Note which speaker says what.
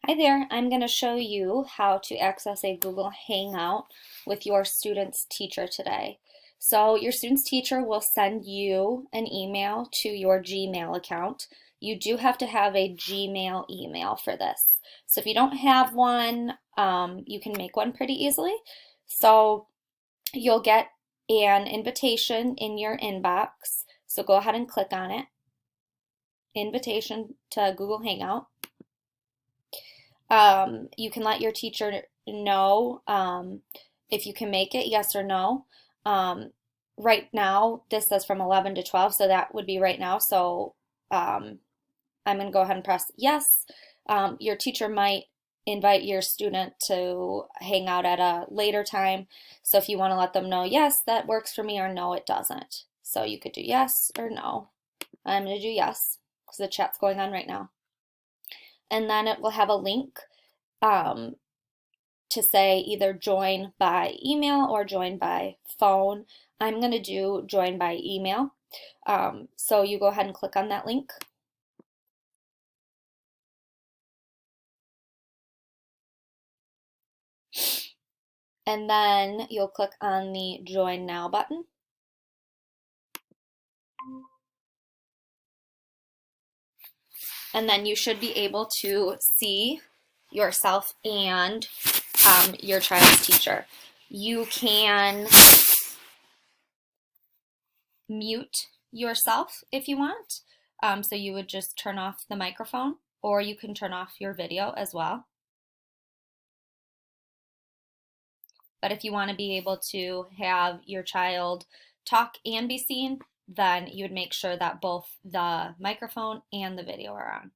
Speaker 1: Hi there, I'm going to show you how to access a Google Hangout with your student's teacher today. So your student's teacher will send you an email to your Gmail account. You do have to have a Gmail email for this. So if you don't have one, you can make one pretty easily. So you'll get an invitation in your inbox. So go ahead and click on it. Invitation to Google Hangout. You can let your teacher know if you can make it, yes or no. Um, right now, this says from 11 to 12, so that would be right now. So I'm going to go ahead and press yes. Your teacher might invite your student to hang out at a later time. So if you want to let them know, yes, that works for me, or no, it doesn't. So you could do yes or no. I'm going to do yes because the chat's going on right now. And then it will have a link um, to say either join by email or join by phone. I'm going to do join by email. So you go ahead and click on that link. And then you'll click on the join now button. And then you should be able to see yourself and your child's teacher. You can mute yourself if you want. So you would just turn off the microphone, or you can turn off your video as well. But if you want to be able to have your child talk and be seen, then you would make sure that both the microphone and the video are on.